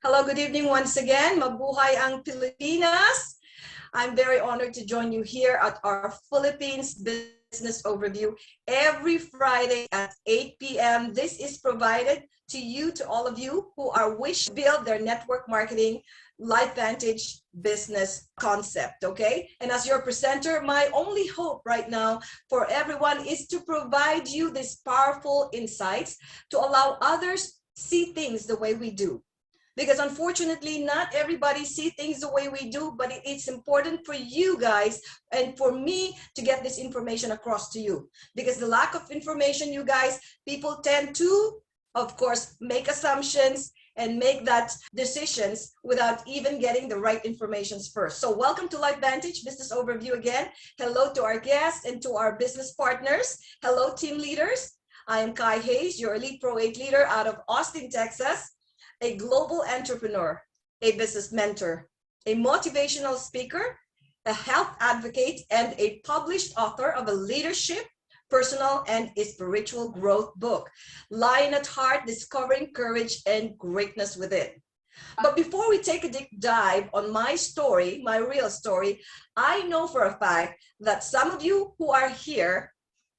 Hello, good evening once again. Mabuhay ang Pilipinas. I'm very honored to join you here at our Philippines Business Overview every Friday at 8 p.m. This is provided to you, to all of you who are wish to build their network marketing LifeVantage business concept, okay? And as your presenter, my only hope right now for everyone is to provide you these powerful insights to allow others see things the way we do. Because unfortunately, not everybody see things the way we do, but it's important for you guys and for me to get this information across to you. Because the lack of information, you guys, people tend to, of course, make assumptions and make that decisions without even getting the right information first. So welcome to LifeVantage Business Overview again. Hello to our guests and to our business partners. Hello, team leaders. I am Kai Hayes, your Elite Pro 8 leader out of Austin, Texas. A global entrepreneur, a business mentor, a motivational speaker, a health advocate, and a published author of a leadership, personal, and spiritual growth book, Lion at Heart, Discovering Courage and Greatness Within. But before we take a deep dive on my story, my real story, I know for a fact that some of you who are here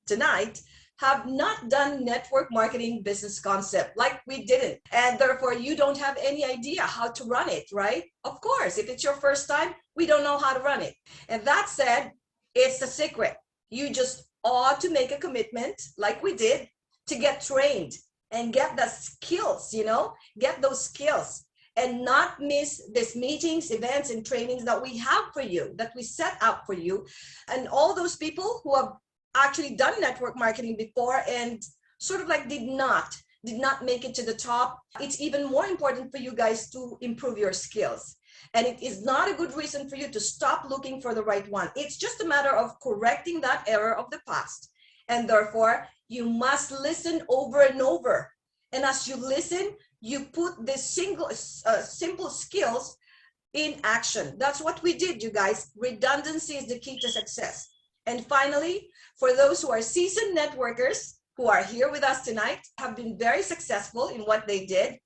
tonight have not done network marketing business concept like we didn't, and therefore you don't have any idea how to run it, right? Of course, if it's your first time, we don't know how to run it. And that said, it's a secret. You just ought to make a commitment like we did to get trained and get the skills, get those skills and not miss these meetings, events, and trainings that we have for you, that we set up for you. And all those people who have actually done network marketing before and sort of like did not make it to the top, it's even more important for you guys to improve your skills. And it is not a good reason for you to stop looking for the right one. It's just a matter of correcting that error of the past. And therefore, you must listen over and over. And as you listen, you put this simple skills in action. That's what we did, you guys. Redundancy is the key to success. And finally, for those who are seasoned networkers who are here with us tonight, have been very successful in what they did,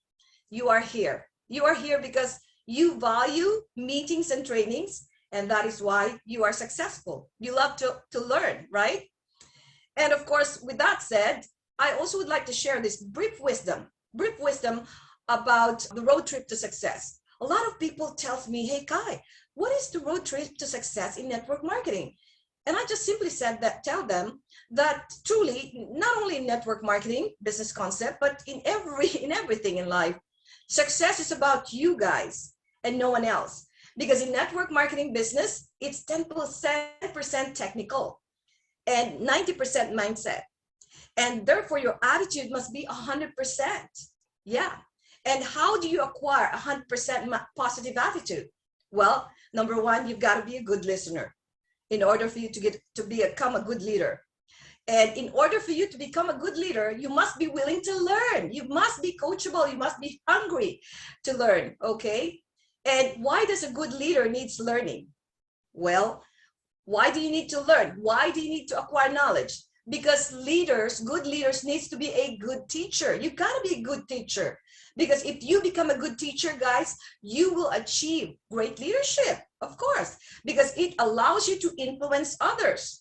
you are here. You are here because you value meetings and trainings, and that is why you are successful. You love to learn, right? And of course, with that said, I also would like to share this brief wisdom about the road trip to success. A lot of people tell me, hey, Kai, what is the road trip to success in network marketing? And I just simply tell them that truly, not only in network marketing, business concept, but in everything in life, success is about you guys and no one else. Because in network marketing business, it's 10% technical and 90% mindset. And therefore, your attitude must be 100%. Yeah. And how do you acquire 100% positive attitude? Well, number one, you've got to be a good listener in order for you to become a good leader. And in order for you to become a good leader, you must be willing to learn. You must be coachable. You must be hungry to learn, okay? And why does a good leader needs learning? Well, why do you need to learn? Why do you need to acquire knowledge? Because good leaders needs to be a good teacher. You gotta be a good teacher. Because if you become a good teacher, guys, you will achieve great leadership, of course, because it allows you to influence others.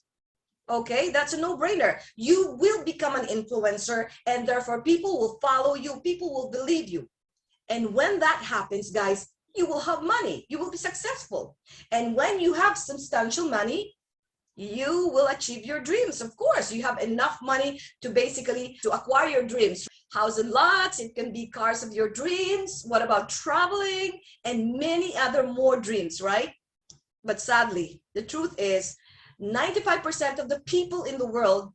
Okay, that's a no-brainer. You will become an influencer, and therefore people will follow you, people will believe you. And when that happens, guys, you will have money, you will be successful. And when you have substantial money, you will achieve your dreams. Of course, you have enough money to acquire your dreams. House and lots, it can be cars of your dreams. What about traveling and many other more dreams, right? But sadly, the truth is 95% of the people in the world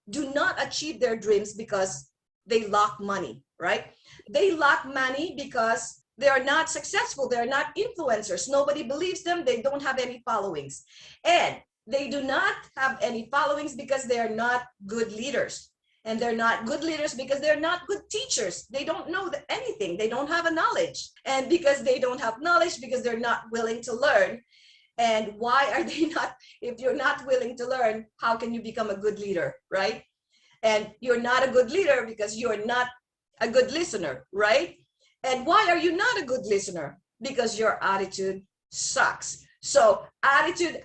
do not achieve their dreams because they lack money, right? They lack money because they are not successful. They're not influencers. Nobody believes them. They don't have any followings. And they do not have any followings because they are not good leaders. And they're not good leaders because they're not good teachers. They don't know anything. They don't have a knowledge. And because they don't have knowledge, because they're not willing to learn. And why are they not? If you're not willing to learn, how can you become a good leader, right? And you're not a good leader because you're not a good listener, right? And why are you not a good listener? Because your attitude sucks. So attitude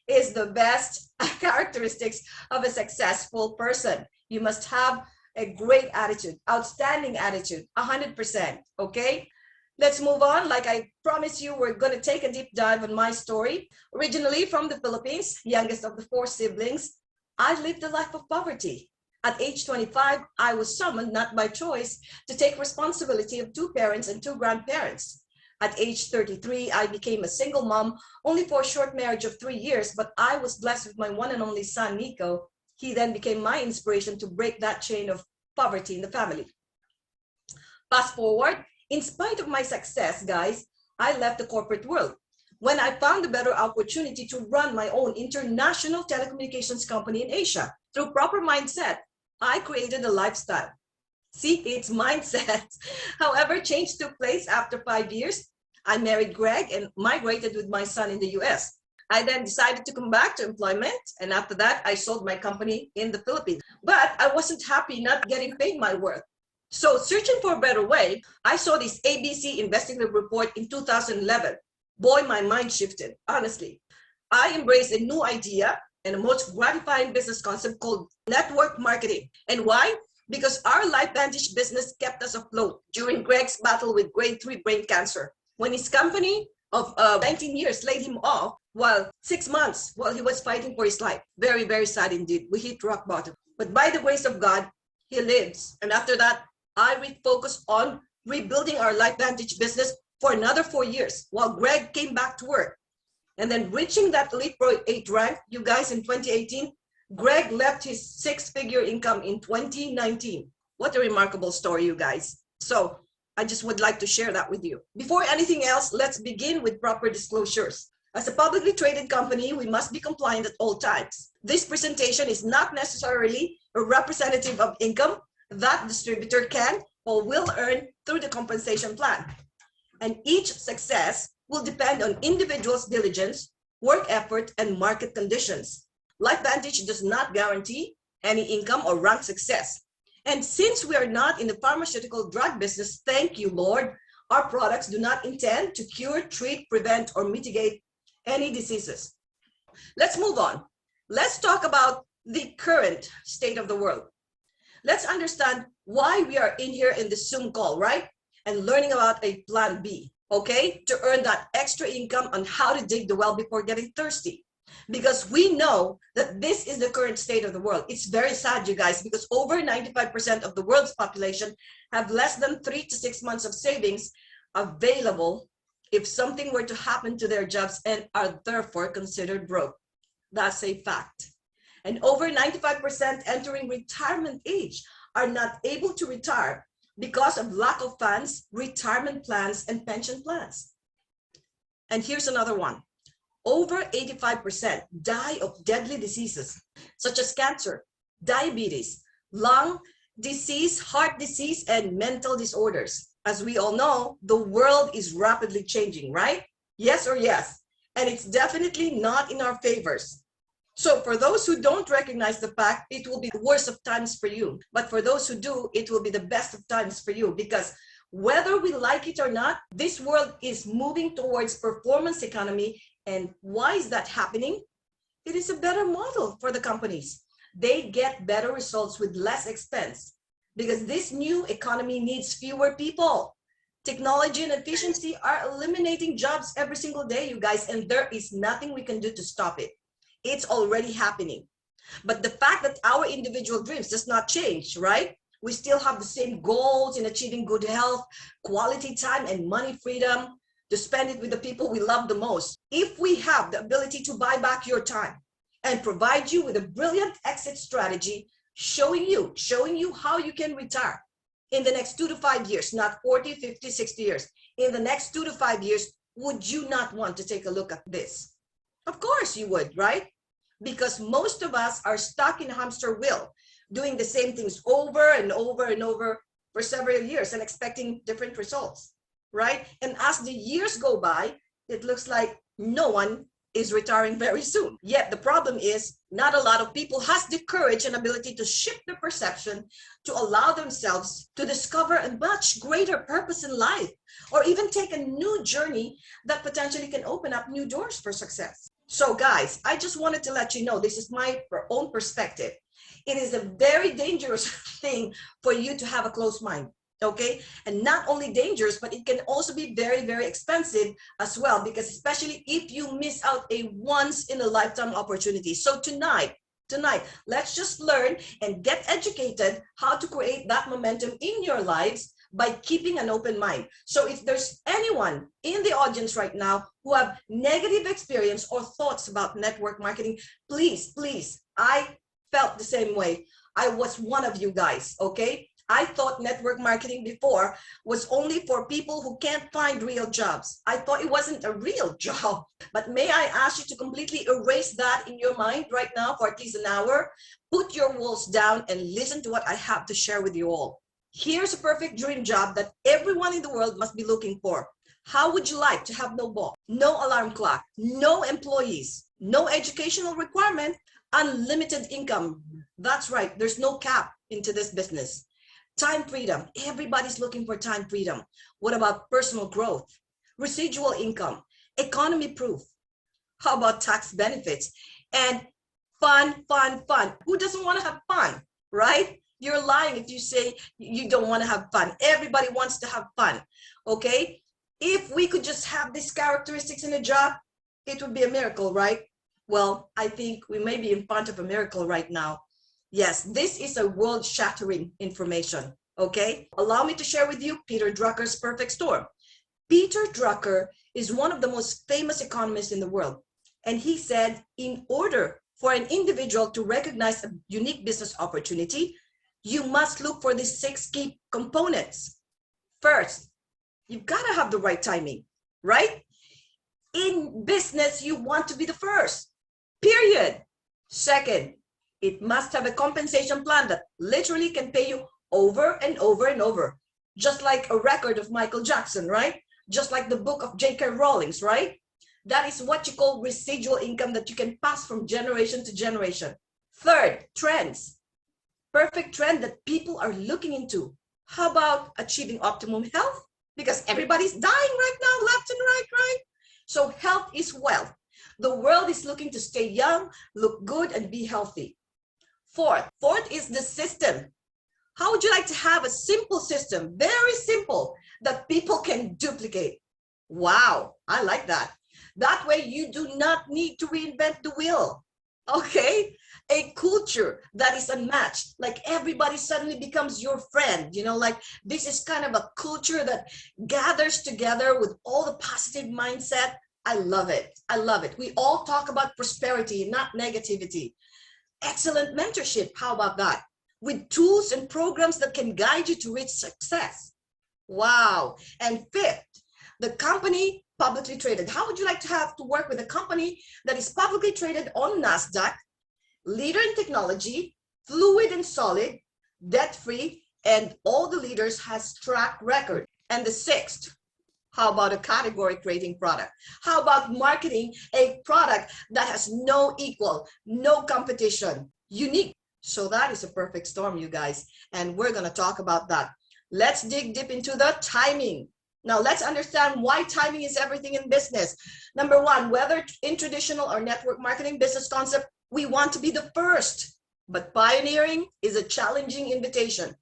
is the best characteristics of a successful person. You must have a great attitude, outstanding attitude, 100%, okay? Let's move on. Like I promised you, we're going to take a deep dive on my story. Originally from the Philippines, youngest of the 4 siblings, I lived a life of poverty. At age 25, I was summoned, not by choice, to take responsibility of 2 parents and 2 grandparents. At age 33, I became a single mom, only for a short marriage of 3 years, but I was blessed with my one and only son, Nico. He then became my inspiration to break that chain of poverty in the family. Fast forward, in spite of my success, guys, I left the corporate world. When I found a better opportunity to run my own international telecommunications company in Asia, through proper mindset, I created a lifestyle. See, it's mindset. However, change took place after 5 years. I married Greg and migrated with my son in the US. I then decided to come back to employment, and after that, I sold my company in the Philippines. But I wasn't happy not getting paid my worth. So searching for a better way, I saw this ABC investigative report in 2011. Boy, my mind shifted, honestly. I embraced a new idea and a most gratifying business concept called network marketing. And why? Because our LifeVantage business kept us afloat during Greg's battle with grade 3 brain cancer. When his company of 19 years laid him off, while 6 months while he was fighting for his life. Very, very sad indeed. We hit rock bottom. But by the grace of God, he lives. And after that, I refocused on rebuilding our LifeVantage business for another 4 years while Greg came back to work. And then reaching that Elite Pro 8 rank, you guys, in 2018, Greg left his 6-figure income in 2019. What a remarkable story, you guys. So I just would like to share that with you. Before anything else, let's begin with proper disclosures. As a publicly traded company, we must be compliant at all times. This presentation is not necessarily a representative of income that distributor can or will earn through the compensation plan. And each success will depend on individuals' diligence, work effort, and market conditions. LifeVantage does not guarantee any income or rank success. And since we are not in the pharmaceutical drug business, thank you, Lord, our products do not intend to cure, treat, prevent, or mitigate any diseases. Let's move on. Let's talk about the current state of the world. Let's understand why we are in here in the Zoom call, right? And learning about a plan B, okay? To earn that extra income on how to dig the well before getting thirsty. Because we know that this is the current state of the world. It's very sad, you guys, because over 95% of the world's population have less than 3 to 6 months of savings available if something were to happen to their jobs and are therefore considered broke. That's a fact. And over 95% entering retirement age are not able to retire because of lack of funds, retirement plans, and pension plans. And here's another one. Over 85% die of deadly diseases such as cancer, diabetes, lung disease, heart disease, and mental disorders. As we all know, the world is rapidly changing, right? Yes or yes? And it's definitely not in our favors. So for those who don't recognize the fact, it will be the worst of times for you. But for those who do, it will be the best of times for you, because whether we like it or not, this world is moving towards performance economy. And why is that happening? It is a better model for the companies. They get better results with less expense because this new economy needs fewer people. Technology and efficiency are eliminating jobs every single day, you guys, and there is nothing we can do to stop it. It's already happening. But the fact that our individual dreams does not change, right? We still have the same goals in achieving good health, quality time, and money freedom to spend it with the people we love the most. If we have the ability to buy back your time and provide you with a brilliant exit strategy, showing you how you can retire in the next 2 to 5 years, not 40, 50, 60 years. In the next 2 to 5 years, would you not want to take a look at this? Of course you would, right? Because most of us are stuck in a hamster wheel, doing the same things over and over and over for several years and expecting different results, right? And as the years go by, it looks like no one is retiring very soon. Yet the problem is not a lot of people has the courage and ability to shift their perception to allow themselves to discover a much greater purpose in life, or even take a new journey that potentially can open up new doors for success. So guys, I just wanted to let you know, this is my own perspective. It is a very dangerous thing for you to have a closed mind. Okay, and not only dangerous, but it can also be very, very expensive as well, because especially if you miss out a once in a lifetime opportunity. So tonight, let's just learn and get educated how to create that momentum in your lives by keeping an open mind. So if there's anyone in the audience right now who have negative experience or thoughts about network marketing, please, I felt the same way. I was one of you guys, okay? I thought network marketing before was only for people who can't find real jobs. I thought it wasn't a real job. But may I ask you to completely erase that in your mind right now for at least an hour? Put your walls down and listen to what I have to share with you all. Here's a perfect dream job that everyone in the world must be looking for. How would you like to have no boss, no alarm clock, no employees, no educational requirement, unlimited income? That's right, there's no cap into this business. Time freedom. Everybody's looking for time freedom. What about personal growth, residual income, economy proof? How about tax benefits and fun? Who doesn't want to have fun, right? You're lying if you say you don't want to have fun. Everybody wants to have fun, okay? If we could just have these characteristics in a job, it would be a miracle, right? Well, I think we may be in front of a miracle right now. Yes, this is a world-shattering information, okay? Allow me to share with you Peter Drucker's perfect storm. Peter Drucker is one of the most famous economists in the world. And he said, in order for an individual to recognize a unique business opportunity, you must look for these 6 key components. First, you've got to have the right timing, right? In business, you want to be the first, period. Second, it must have a compensation plan that literally can pay you over and over and over. Just like a record of Michael Jackson, right? Just like the book of J.K. Rowling's, right? That is what you call residual income that you can pass from generation to generation. Third, trends. Perfect trend that people are looking into. How about achieving optimum health? Because everybody's dying right now, left and right? So health is wealth. The world is looking to stay young, look good, and be healthy. Fourth is the system. How would you like to have a simple system, very simple, that people can duplicate? Wow, I like that. That way you do not need to reinvent the wheel, okay? A culture that is unmatched, like everybody suddenly becomes your friend, you know, like this is kind of a culture that gathers together with all the positive mindset. I love it. We all talk about prosperity, not negativity. Excellent mentorship. How about that? With tools and programs that can guide you to reach success. Wow. And fifth, the company publicly traded. How would you like to have to work with a company that is publicly traded on NASDAQ, leader in technology, fluid and solid, debt-free, and all the leaders has track record? And the sixth, how about a category creating product? How about marketing a product that has no equal, no competition, unique? So that is a perfect storm, you guys. And we're going to talk about that. Let's dig deep into the timing. Now, let's understand why timing is everything in business. Number one, whether in traditional or network marketing business concept, we want to be the first. But pioneering is a challenging invitation.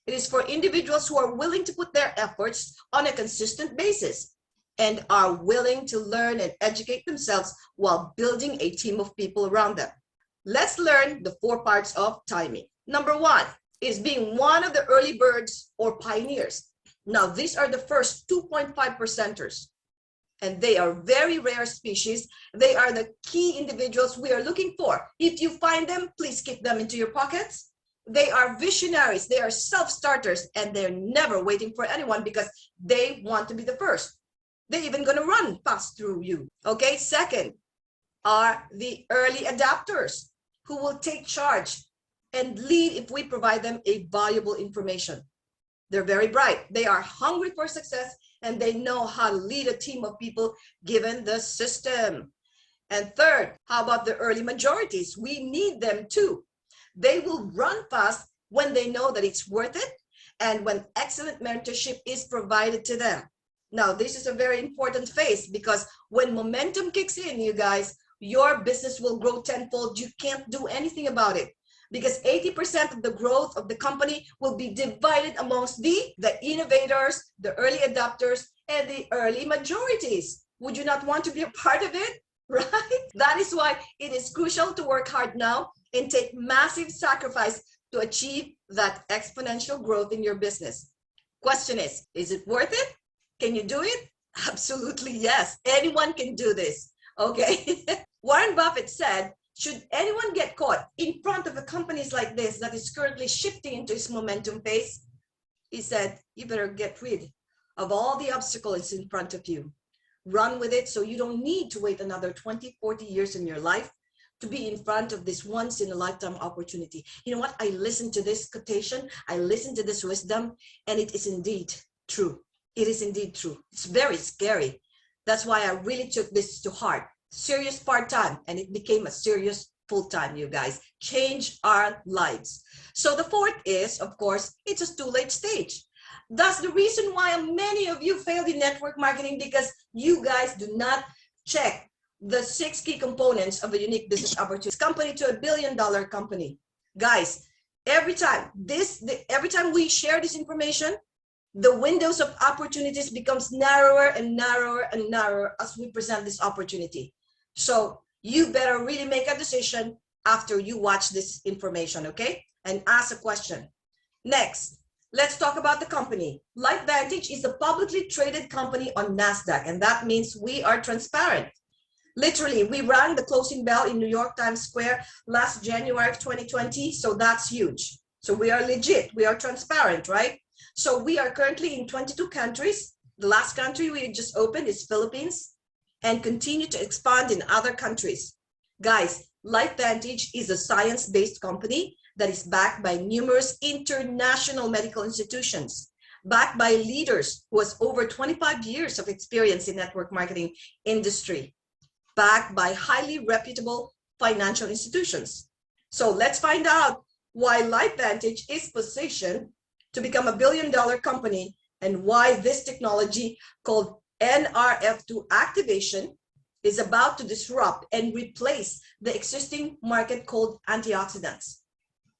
It is for individuals who are willing to put their efforts on a consistent basis and are willing to learn and educate themselves while building a team of people around them. Let's learn the 4 parts of timing. Number one is being one of the early birds or pioneers. Now, these are the first 2.5%ers, and they are very rare species. They are the key individuals we are looking for. If you find them, please keep them into your pockets. They are visionaries, they are self-starters, and they're never waiting for anyone because they want to be the first. They're even going to run fast through you. Okay, second are the early adapters who will take charge and lead if we provide them a valuable information. They're very bright. They are hungry for success, and they know how to lead a team of people given the system. And third, how about the early majorities? We need them too. They will run fast when they know that it's worth it and when excellent mentorship is provided to them. Now, this is a very important phase because when momentum kicks in, you guys, your business will grow tenfold. You can't do anything about it because 80% of the growth of the company will be divided amongst the innovators, the early adopters, and the early majorities. Would you not want to be a part of it? Right? That is why it is crucial to work hard now and take massive sacrifice to achieve that exponential growth in your business. Question is it worth it? Can you do it? Absolutely, yes. Anyone can do this, okay? Warren Buffett said, should anyone get caught in front of a company like this that is currently shifting into its momentum phase, he said, you better get rid of all the obstacles in front of you. Run with it so you don't need to wait another 20, 40 years in your life to be in front of this once in a lifetime opportunity. You know what? I listened to this quotation, I listened to this wisdom, and it is indeed true. It is indeed true. It's very scary. That's why I really took this to heart. Serious part-time, and it became a serious full-time, you guys. Change our lives. So the fourth is, of course, it's a too late stage. That's the reason why many of you failed in network marketing, because you guys do not check the 6 key components of a unique business opportunity. Company to $1 billion company. Guys, every time we share this information, the windows of opportunities becomes narrower and narrower and narrower as we present this opportunity. So you better really make a decision after you watch this information, okay? And ask a question. Next, let's talk about the company. LifeVantage is a publicly traded company on NASDAQ, and that means we are transparent. Literally, we rang the closing bell in New York Times Square last January of 2020, so that's huge. So we are legit, we are transparent, right? So we are currently in 22 countries. The last country we just opened is Philippines, and continue to expand in other countries. Guys, LifeVantage is a science-based company that is backed by numerous international medical institutions, backed by leaders who has over 25 years of experience in network marketing industry, backed by highly reputable financial institutions. So let's find out why LifeVantage is positioned to become $1 billion company and why this technology called NRF2 activation is about to disrupt and replace the existing market called antioxidants.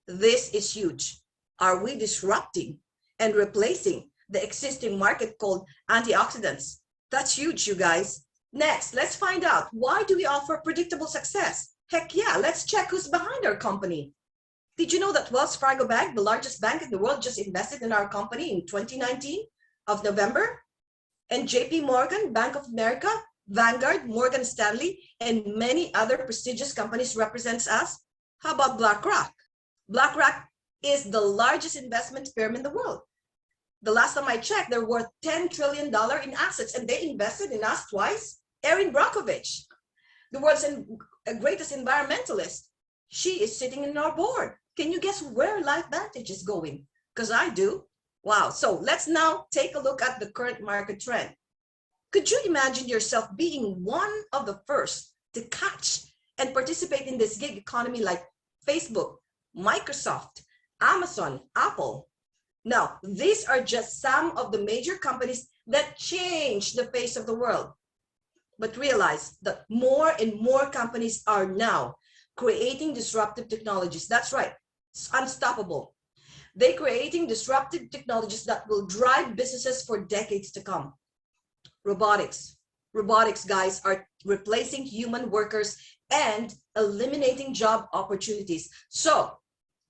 This is huge. Are we disrupting and replacing the existing market called antioxidants? That's huge, you guys. Next, let's find out, why do we offer predictable success? Heck yeah, let's check who's behind our company. Did you know that Wells Fargo Bank, the largest bank in the world, just invested in our company in 2019 of November? And JP Morgan, Bank of America, Vanguard, Morgan Stanley, and many other prestigious companies represents us. How about BlackRock? BlackRock is the largest investment firm in the world. The last time I checked, they're worth $10 trillion in assets, and they invested in us twice. Erin Brockovich, the world's greatest environmentalist, she is sitting in our board. Can you guess where LifeVantage is going? Because I do. Wow. So let's now take a look at the current market trend. Could you imagine yourself being one of the first to catch and participate in this gig economy like Facebook, Microsoft, Amazon, Apple? Now, these are just some of the major companies that change the face of the world. But realize that more and more companies are now creating disruptive technologies. That's right. It's unstoppable. They're creating disruptive technologies that will drive businesses for decades to come. Robotics. Robotics, guys, are replacing human workers and eliminating job opportunities. So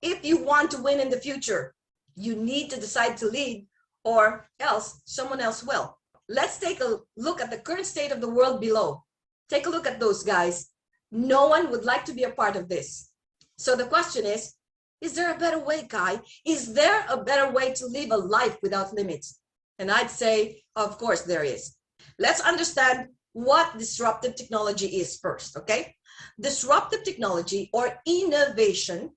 if you want to win in the future, you need to decide to lead, or else someone else will. Let's take a look at the current state of the world below. Take a look at those, guys. No one would like to be a part of this. So the question is there a better way, Kai? Is there a better way to live a life without limits? And I'd say, of course there is. Let's understand what disruptive technology is first, okay? Disruptive technology or innovation,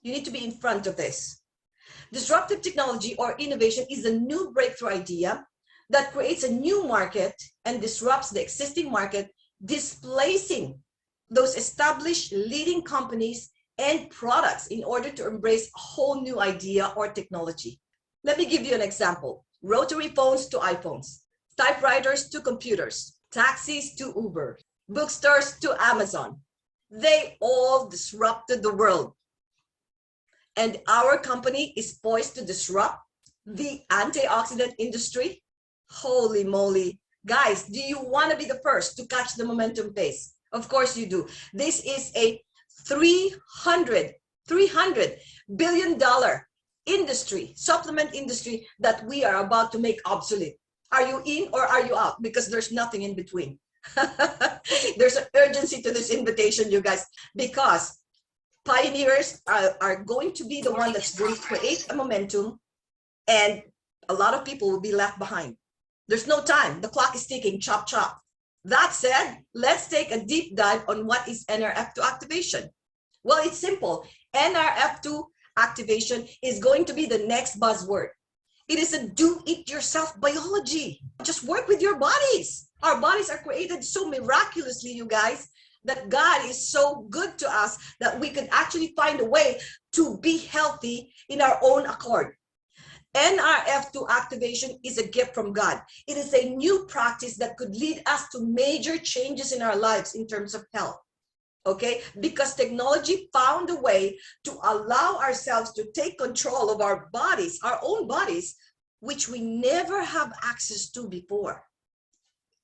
you need to be in front of this. Disruptive technology or innovation is a new breakthrough idea that creates a new market and disrupts the existing market, displacing those established leading companies and products in order to embrace a whole new idea or technology. Let me give you an example. Rotary phones to iPhones, typewriters to computers, taxis to Uber, bookstores to Amazon. They all disrupted the world. And our company is poised to disrupt the antioxidant industry. Holy moly. Guys, do you want to be the first to catch the momentum pace? Of course you do. This is a $300 billion industry, supplement industry that we are about to make obsolete. Are you in or are you out? Because there's nothing in between. There's an urgency to this invitation, you guys, because pioneers are going to be the one that's going to create a momentum, and a lot of people will be left behind. There's no time. The clock is ticking, chop, chop. That said, let's take a deep dive on what is NRF2 activation. Well, it's simple. NRF2 activation is going to be the next buzzword. It is a do-it-yourself biology. Just work with your bodies. Our bodies are created so miraculously, you guys, that God is so good to us that we can actually find a way to be healthy in our own accord. NRF2 activation is a gift from God. It is a new practice that could lead us to major changes in our lives in terms of health. Okay, because technology found a way to allow ourselves to take control of our bodies, our own bodies, which we never have access to before.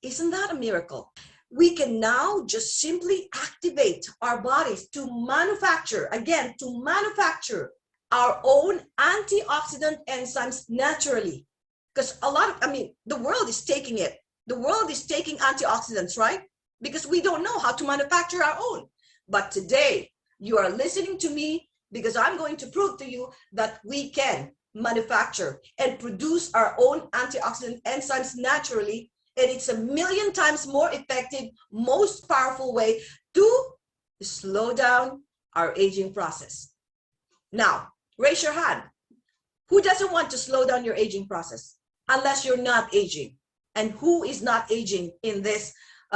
Isn't that a miracle? We can now just simply activate our bodies to manufacture, again, to manufacture our own antioxidant enzymes naturally. Because the world is taking it. The world is taking antioxidants, right? Because we don't know how to manufacture our own. But today, you are listening to me because I'm going to prove to you that we can manufacture and produce our own antioxidant enzymes naturally. And it's 1,000,000 times more effective, most powerful way to slow down our aging process. Now, raise your hand. Who doesn't want to slow down your aging process? Unless you're not aging. And who is not aging in this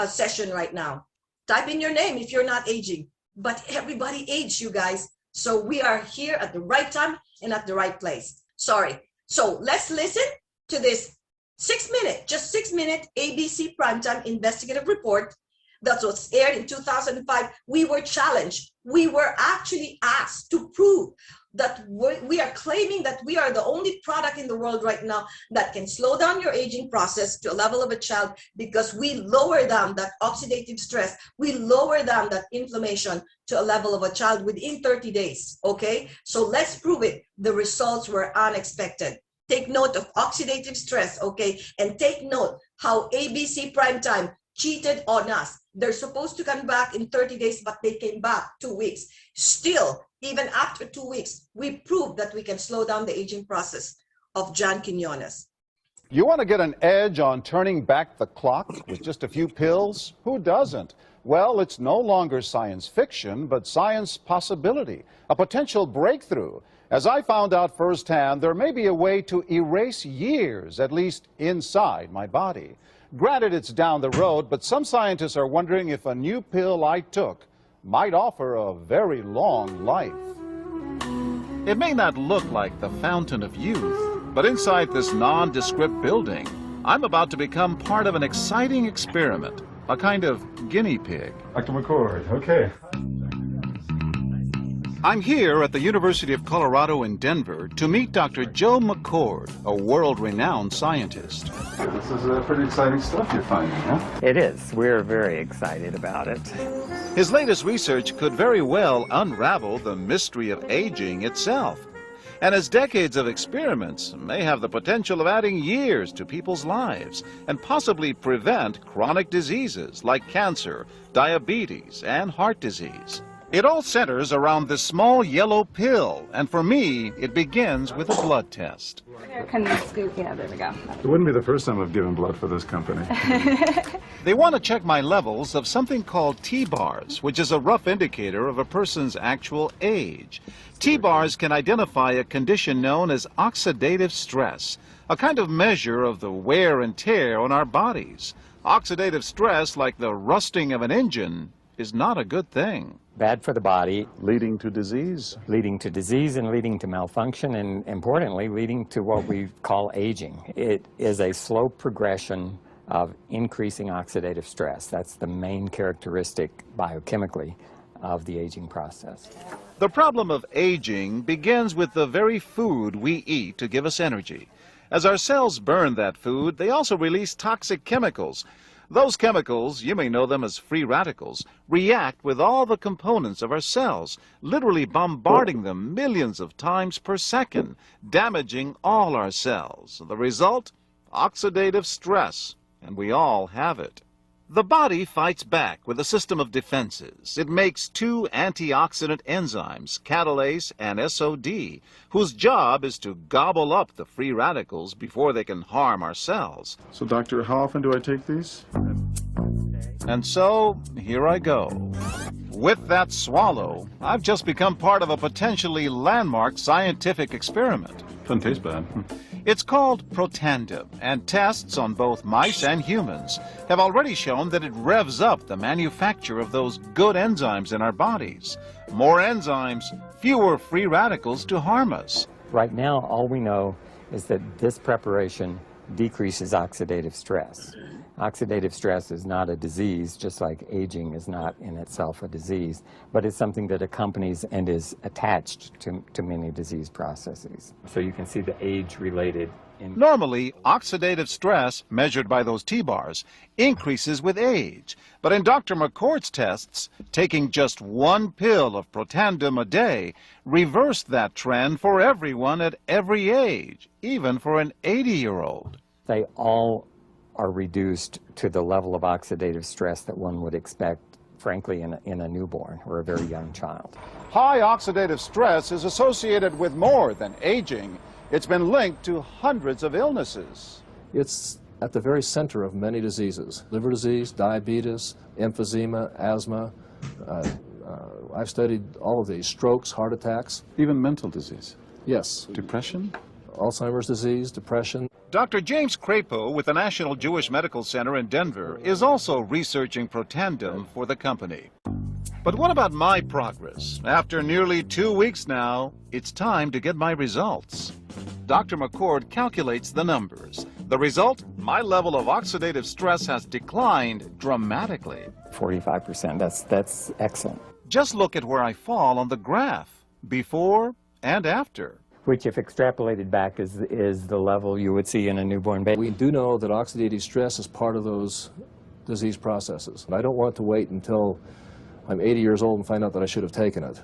session right now? Type in your name if you're not aging. But everybody ages, you guys. So we are here at the right time and at the right place. Sorry. So let's listen to this 6-minute ABC Primetime Investigative Report that was aired in 2005. We were challenged. We were actually asked to prove that we are claiming that we are the only product in the world right now that can slow down your aging process to a level of a child, because we lower down that oxidative stress. We lower down that inflammation to a level of a child within 30 days. Okay, so let's prove it. The results were unexpected. Take note of oxidative stress, okay? And take note how ABC Primetime cheated on us. They're supposed to come back in 30 days, but they came back 2 weeks. Still, even after 2 weeks, we proved that we can slow down the aging process of John Quinones. You want to get an edge on turning back the clock with just a few pills? Who doesn't? Well, it's no longer science fiction, but science possibility, a potential breakthrough. As I found out firsthand, there may be a way to erase years, at least inside my body. Granted, it's down the road, but some scientists are wondering if a new pill I took might offer a very long life. It may not look like the fountain of youth, but inside this nondescript building, I'm about to become part of an exciting experiment, a kind of guinea pig. Dr. McCord, okay. I'm here at the University of Colorado in Denver to meet Dr. Joe McCord, a world-renowned scientist. This is pretty exciting stuff you're finding, huh? It is. We're very excited about it. His latest research could very well unravel the mystery of aging itself. And his decades of experiments may have the potential of adding years to people's lives and possibly prevent chronic diseases like cancer, diabetes, and heart disease. It all centers around this small yellow pill, and for me, it begins with a blood test. Can you scoop? Yeah, there we go. It wouldn't be the first time I've given blood for this company. They want to check my levels of something called T-bars, which is a rough indicator of a person's actual age. T-bars can identify a condition known as oxidative stress, a kind of measure of the wear and tear on our bodies. Oxidative stress, like the rusting of an engine, is not a good thing. Bad for the body, Leading to disease. and leading to malfunction, and importantly, leading to what we call aging. It is a slow progression of increasing oxidative stress. That's the main characteristic biochemically of the aging process. The problem of aging begins with the very food we eat to give us energy. As our cells burn that food, they also release toxic chemicals. Those chemicals, you may know them as free radicals, react with all the components of our cells, literally bombarding them millions of times per second, damaging all our cells. The result? Oxidative stress, and we all have it. The body fights back with a system of defenses. It makes two antioxidant enzymes, catalase and SOD, whose job is to gobble up the free radicals before they can harm our cells. So, doctor, how often do I take these? And so, here I go. With that swallow, I've just become part of a potentially landmark scientific experiment. Doesn't taste bad. It's called Protandim, and tests on both mice and humans have already shown that it revs up the manufacture of those good enzymes in our bodies. More enzymes, fewer free radicals to harm us. Right now, all we know is that this preparation decreases oxidative stress. Oxidative stress is not a disease, just like aging is not in itself a disease, but it's something that accompanies and is attached to many disease processes. So you can see the age-related. Normally, oxidative stress, measured by those T-bars, increases with age. But in Dr. McCord's tests, taking just one pill of Protandim a day reversed that trend for everyone at every age, even for an 80-year-old. They all are reduced to the level of oxidative stress that one would expect, frankly, in a newborn or a very young child. High oxidative stress is associated with more than aging. It's been linked to hundreds of illnesses. It's at the very center of many diseases: liver disease, diabetes, emphysema, asthma. I've studied all of these: strokes, heart attacks. Even mental disease. Yes. Depression? Alzheimer's disease, depression. Dr. James Crapo with the National Jewish Medical Center in Denver is also researching Protandim for the company. But what about my progress? After nearly 2 weeks now, it's time to get my results. Dr. McCord calculates the numbers. The result? My level of oxidative stress has declined dramatically. 45%, that's excellent. Just look at where I fall on the graph, before and after. Which, if extrapolated back, is the level you would see in a newborn baby. We do know that oxidative stress is part of those disease processes. I don't want to wait until I'm 80 years old and find out that I should have taken it.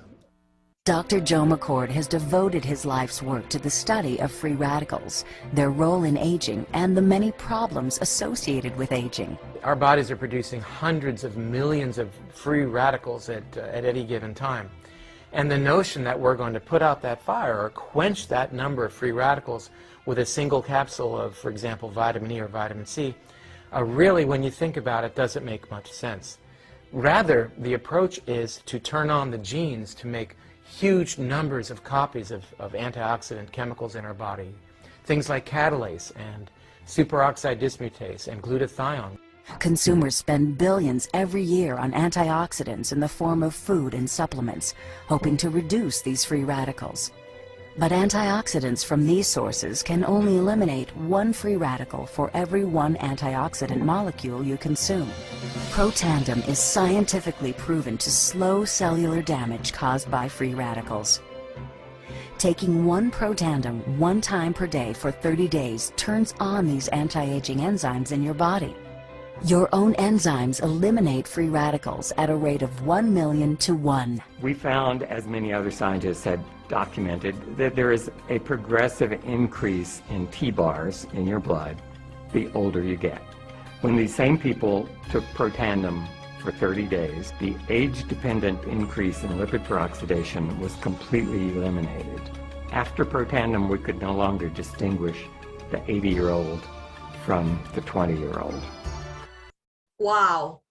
Dr. Joe McCord has devoted his life's work to the study of free radicals, their role in aging, and the many problems associated with aging. Our bodies are producing hundreds of millions of free radicals at any given time. And the notion that we're going to put out that fire or quench that number of free radicals with a single capsule of, for example, vitamin E or vitamin C, really, when you think about it, doesn't make much sense. Rather, the approach is to turn on the genes to make huge numbers of copies of antioxidant chemicals in our body. Things like catalase and superoxide dismutase and glutathione. Consumers spend billions every year on antioxidants in the form of food and supplements, hoping to reduce these free radicals. But antioxidants from these sources can only eliminate one free radical for every one antioxidant molecule you consume. Protandim is scientifically proven to slow cellular damage caused by free radicals. Taking one Protandim 1 time per day for 30 days turns on these anti-aging enzymes in your body. Your own enzymes eliminate free radicals at a rate of 1 million to 1. We found, as many other scientists had documented, that there is a progressive increase in T-bars in your blood the older you get. When these same people took Protandim for 30 days, the age-dependent increase in lipid peroxidation was completely eliminated. After Protandim, we could no longer distinguish the 80-year-old from the 20-year-old. Wow.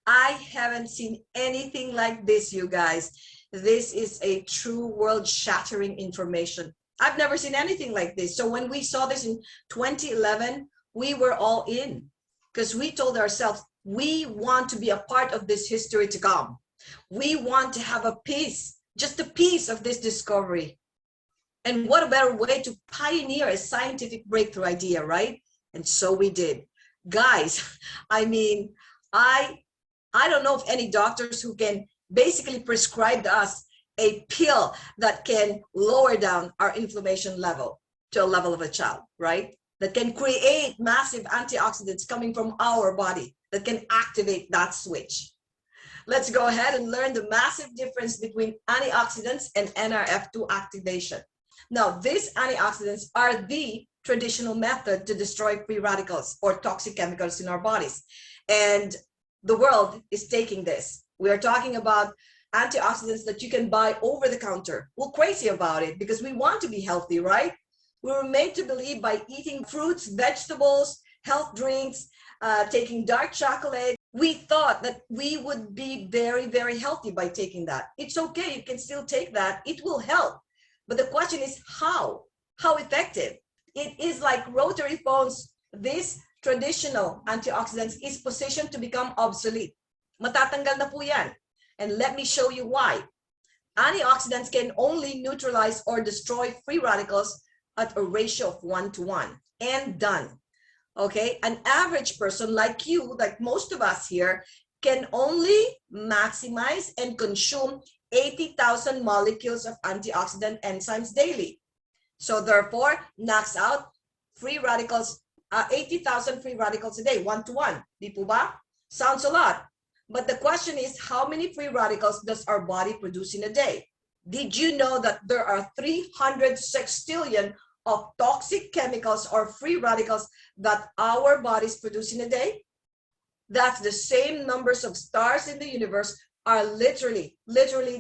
I haven't seen anything like this, you guys. This is a true world-shattering information. I've never seen anything like this. So when we saw this in 2011, we were all in because we told ourselves, We want to be a part of this history to come. We want to have a piece, just a piece of this discovery. And what a better way to pioneer a scientific breakthrough idea, right? And so we did. Guys, I mean, I don't know of any doctors who can basically prescribe to us a pill that can lower down our inflammation level to a level of a child, right? That can create massive antioxidants coming from our body that can activate that switch. Let's go ahead and learn the massive difference between antioxidants and NRF2 activation. Now, these antioxidants are the traditional method to destroy free radicals or toxic chemicals in our bodies. And the world is taking this. We are talking about antioxidants that you can buy over the counter. We're crazy about it because we want to be healthy, right? We were made to believe by eating fruits, vegetables, health drinks, taking dark chocolate. We thought that we would be very, very healthy by taking that. It's okay, you can still take that. It will help. But the question is how? How effective? It is like rotary phones. This traditional antioxidants is positioned to become obsolete. Matatanggal na po yan. And let me show you why. Antioxidants can only neutralize or destroy free radicals at a ratio of 1:1 and done. Okay, an average person like you, like most of us here, can only maximize and consume 80,000 molecules of antioxidant enzymes daily. So therefore, knocks out free radicals, 80,000 free radicals a day, 1:1. Di po ba? Sounds a lot. But the question is, how many free radicals does our body produce in a day? Did you know that there are 300 sextillion of toxic chemicals or free radicals that our bodies produce in a day? That's the same numbers of stars in the universe are literally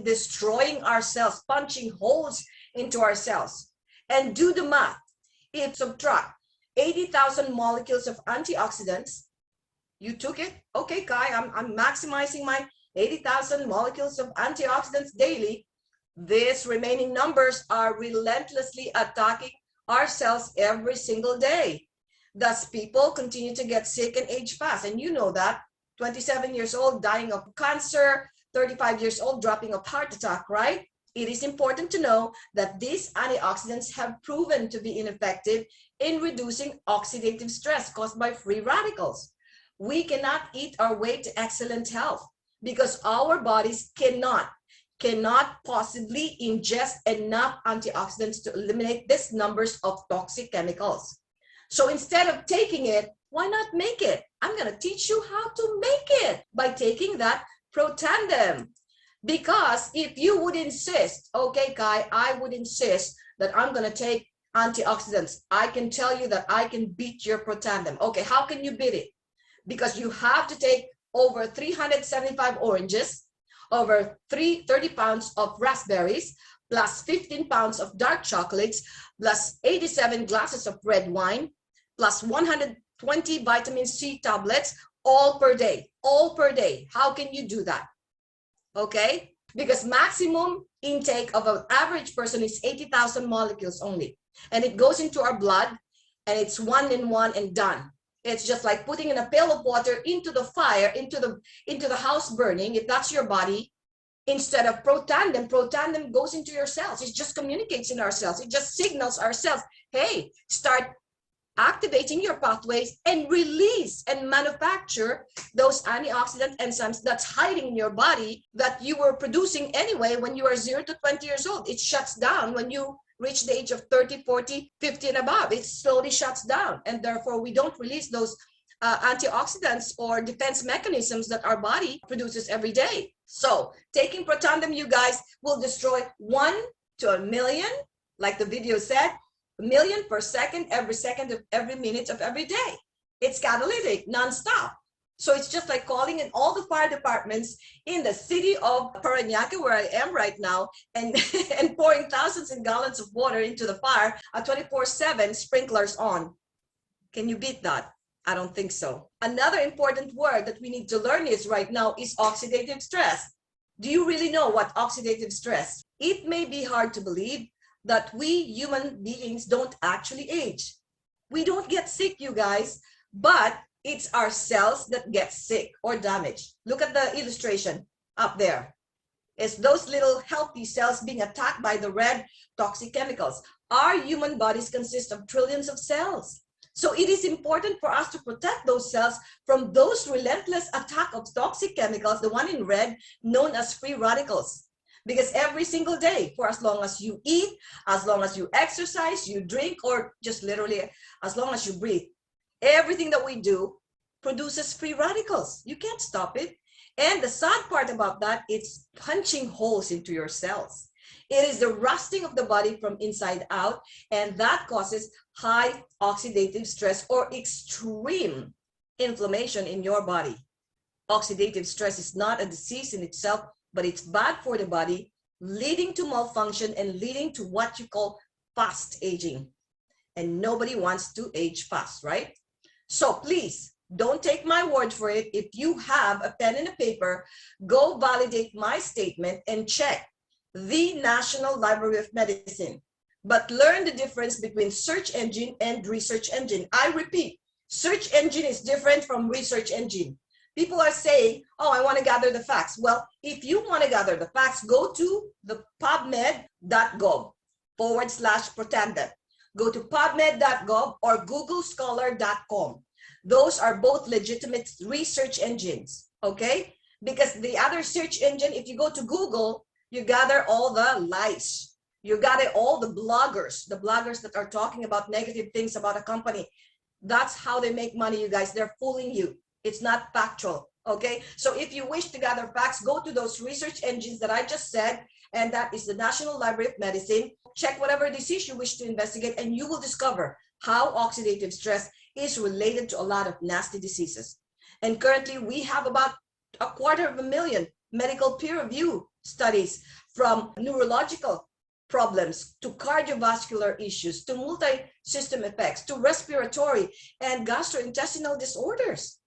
destroying our cells, punching holes into our cells. And do the math. If subtract 80,000 molecules of antioxidants, you took it, okay, Kai, I'm maximizing my 80,000 molecules of antioxidants daily. These remaining numbers are relentlessly attacking our cells every single day. Thus, people continue to get sick and age fast. And you know that, 27 years old, dying of cancer, 35 years old, dropping of heart attack, right? It is important to know that these antioxidants have proven to be ineffective in reducing oxidative stress caused by free radicals. We cannot eat our way to excellent health because our bodies cannot possibly ingest enough antioxidants to eliminate these numbers of toxic chemicals. So instead of taking it, why not make it? I'm going to teach you how to make it by taking that Protandim. Because if you would insist, okay, Kai, I would insist that I'm going to take antioxidants. I can tell you that I can beat your Protandim. Okay, how can you beat it? Because you have to take over 375 oranges, over 30 pounds of raspberries, plus 15 pounds of dark chocolates, plus 87 glasses of red wine, plus 120 vitamin C tablets, all per day, all per day. How can you do that? Okay, because maximum intake of an average person is 80,000 molecules only. And it goes into our blood and it's 1-in-1 and done. It's just like putting in a pail of water into the fire, into the house burning, if that's your body. Instead of Protandim goes into your cells. It just communicates in our cells. It just signals our cells, hey, start activating your pathways and release and manufacture those antioxidant enzymes that's hiding in your body that you were producing anyway when you are 0 to 20 years old. It shuts down when you reach the age of 30, 40, 50 and above. It slowly shuts down. And therefore, we don't release those antioxidants or defense mechanisms that our body produces every day. So taking Protandim, you guys, will destroy 1 to 1 million, like the video said, 1 million per second of every minute of every day. It's catalytic, nonstop. So it's just like calling in all the fire departments in the city of Parañaque, where I am right now, and pouring thousands of gallons of water into the fire at 24/7, sprinklers on. Can you beat that? I don't think so. Another important word that we need to learn is right now is oxidative stress. Do you really know what oxidative stress? It may be hard to believe that we human beings don't actually age. We don't get sick, you guys, but It's our cells that get sick or damaged. Look at the illustration up there. It's those little healthy cells being attacked by the red toxic chemicals. Our human bodies consist of trillions of cells. So it is important for us to protect those cells from those relentless attack of toxic chemicals, the one in red, known as free radicals. Because every single day, for as long as you eat, as long as you exercise, you drink, or just literally as long as you breathe, everything that we do produces free radicals. You can't stop it. And the sad part about that, it's punching holes into your cells. It is the rusting of the body from inside out, and that causes high oxidative stress or extreme inflammation in your body. Oxidative stress is not a disease in itself, but it's bad for the body, leading to malfunction and leading to what you call fast aging. And nobody wants to age fast, right? So please, don't take my word for it. If you have a pen and a paper, go validate my statement and check the National Library of Medicine. But learn the difference between search engine and research engine. I repeat, search engine is different from research engine. People are saying, oh, I want to gather the facts. Well, if you want to gather the facts, go to the pubmed.gov/Protandim. Go to pubmed.gov or googlescholar.com. Those are both legitimate research engines, okay? Because the other search engine, if you go to Google, you gather all the lies. You gather all the bloggers that are talking about negative things about a company. That's how they make money, you guys. They're fooling you. It's not factual, okay? So if you wish to gather facts, go to those research engines that I just said, and that is the National Library of Medicine. Check whatever disease you wish to investigate, and you will discover how oxidative stress is related to a lot of nasty diseases. And currently, we have about 250,000 medical peer review studies, from neurological problems to cardiovascular issues to multi-system effects to respiratory and gastrointestinal disorders,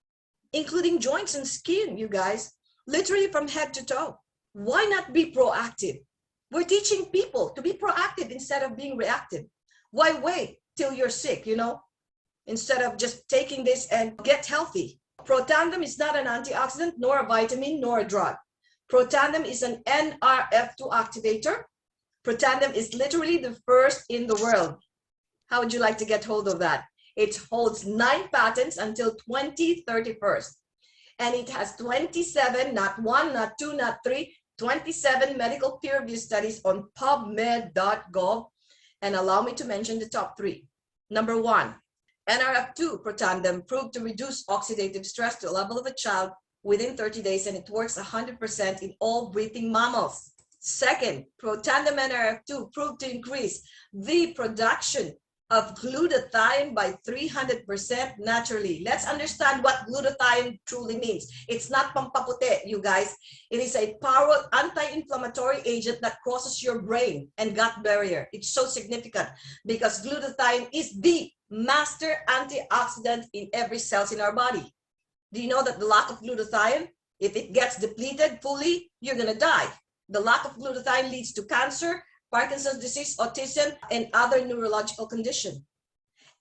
including joints and skin, you guys, literally from head to toe. Why not be proactive? We're teaching people to be proactive instead of being reactive. Why wait till you're sick, you know, instead of just taking this and get healthy? Protandim is not an antioxidant, nor a vitamin, nor a drug. Protandim is an NRF2 activator. Protandim is literally the first in the world. How would you like to get hold of that? It holds 9 patents until 2031. And it has 27, not 1, not 2, not 3, 27 medical peer review studies on pubmed.gov. And allow me to mention the top 3. Number 1, NRF2 Protandim proved to reduce oxidative stress to a level of a child within 30 days, and it works 100% in all breathing mammals. Second, Protandim NRF2 proved to increase the production of glutathione by 300% naturally. Let's understand what glutathione truly means. It's not pampapute, you guys. It is a powerful anti-inflammatory agent that crosses your brain and gut barrier. It's so significant because glutathione is the master antioxidant in every cell in our body. Do you know that the lack of glutathione, if it gets depleted fully, you're gonna die. The lack of glutathione leads to cancer, Parkinson's disease, autism, and other neurological conditions.